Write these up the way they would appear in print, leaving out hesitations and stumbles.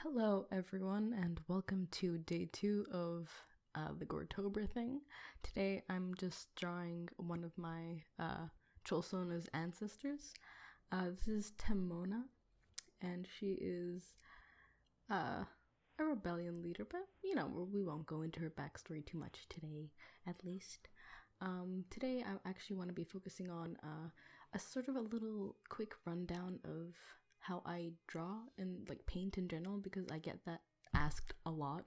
Hello everyone and welcome to day 2 of the GORETOBER thing. Today I'm just drawing one of my Cholsona's ancestors. This is Temona, and she is a rebellion leader, but you know, we won't go into her backstory too much today, at least. Today I actually want to be focusing on a sort of a little quick rundown of how I draw and like paint in general, because I get that asked a lot,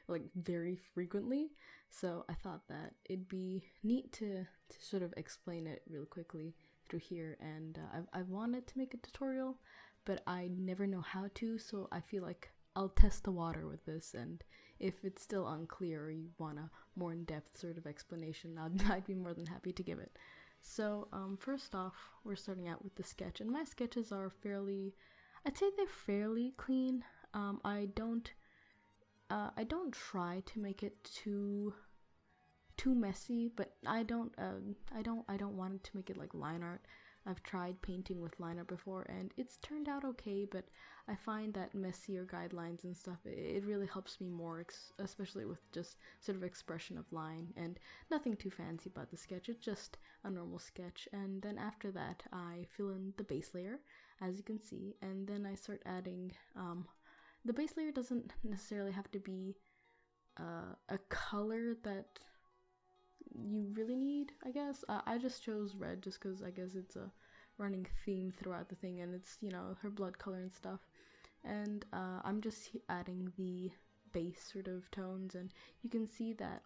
like very frequently. So I thought that it'd be neat to sort of explain it real quickly through here. And I wanted to make a tutorial, but I never know how to, so I feel like I'll test the water with this, and if it's still unclear or you want a more in-depth sort of explanation, I'd be more than happy to give it. So first off, we're starting out with the sketch, and my sketches are I'd say they're fairly clean. I don't try to make it too messy, but I don't want it to make it like line art. I've tried painting with line art before and it's turned out okay, but I find that messier guidelines and stuff, it really helps me more, especially with just sort of expression of line, and nothing too fancy about the sketch. It's just a normal sketch, and then after that I fill in the base layer, as you can see, and then I start adding, the base layer doesn't necessarily have to be a color that you really need, I guess. I just chose red just because I guess it's a running theme throughout the thing, and it's, you know, her blood color and stuff. And I'm just adding the base sort of tones, and you can see that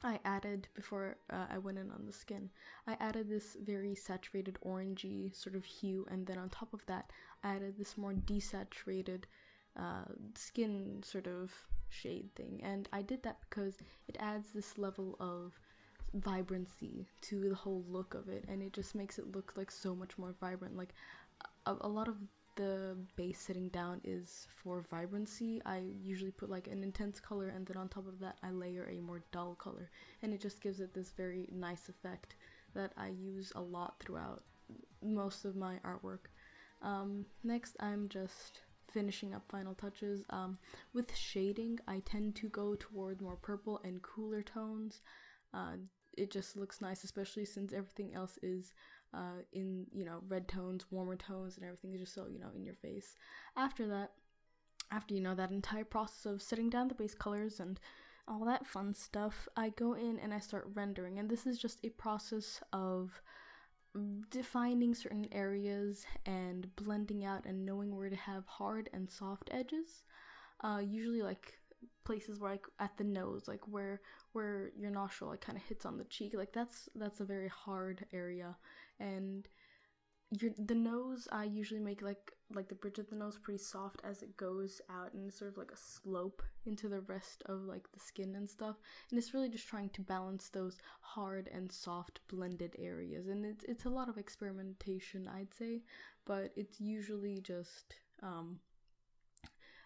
I added, before I went in on the skin, I added this very saturated orangey sort of hue, and then on top of that I added this more desaturated skin sort of shade thing. And I did that because it adds this level of vibrancy to the whole look of it, and it just makes it look like so much more vibrant. Like a lot of the base sitting down is for vibrancy. I usually put like an intense color, and then on top of that I layer a more dull color, and it just gives it this very nice effect that I use a lot throughout most of my artwork. Next I'm just finishing up final touches. With shading I tend to go toward more purple and cooler tones. It just looks nice, especially since everything else is in, you know, red tones, warmer tones, and everything is just so, you know, in your face. After that, after, you know, that entire process of setting down the base colors and all that fun stuff, I go in and I start rendering, and this is just a process of defining certain areas and blending out and knowing where to have hard and soft edges. Usually like places where, like at the nose, like where your nostril like kind of hits on the cheek, like that's a very hard area. And the nose, I usually make like the bridge of the nose pretty soft as it goes out, and it's sort of like a slope into the rest of like the skin and stuff. And it's really just trying to balance those hard and soft blended areas, and it's a lot of experimentation, I'd say, but it's usually just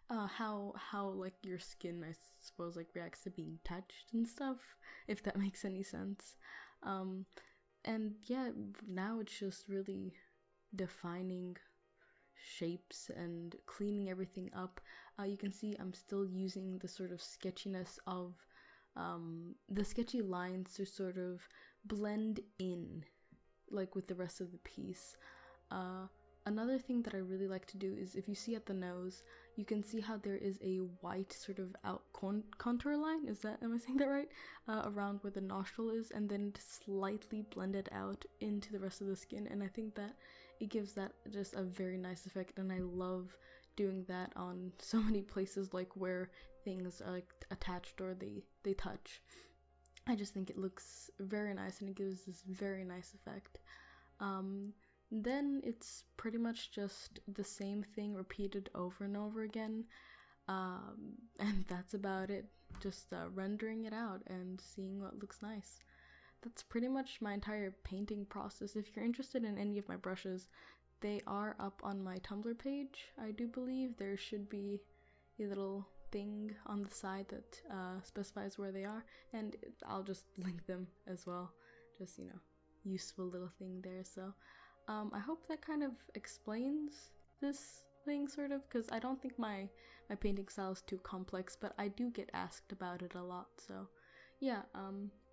how like your skin, I suppose, like reacts to being touched and stuff, if that makes any sense. And yeah, now it's just really defining shapes and cleaning everything up. You can see I'm still using the sort of sketchiness of the sketchy lines to sort of blend in like with the rest of the piece. Another thing that I really like to do is, if you see at the nose, you can see how there is a white sort of contour line, am I saying that right? Around where the nostril is, and then slightly blended out into the rest of the skin, and I think that it gives that just a very nice effect, and I love doing that on so many places, like where things are like attached or they touch. I just think it looks very nice, and it gives this very nice effect. Then it's pretty much just the same thing repeated over and over again, and that's about it. Just rendering it out and seeing what looks nice. That's pretty much my entire painting process. If you're interested in any of my brushes, they are up on my Tumblr page. I do believe there should be a little thing on the side that specifies where they are, and I'll just link them as well. Just, you know, useful little thing there. So I hope that kind of explains this thing, sort of, because I don't think my my painting style is too complex, but I do get asked about it a lot. So yeah,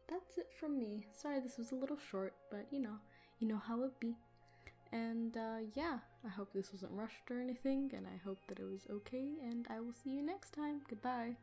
that's it from me. Sorry this was a little short, but you know how it be. And yeah, I hope this wasn't rushed or anything, and I hope that it was okay, and I will see you next time. Goodbye.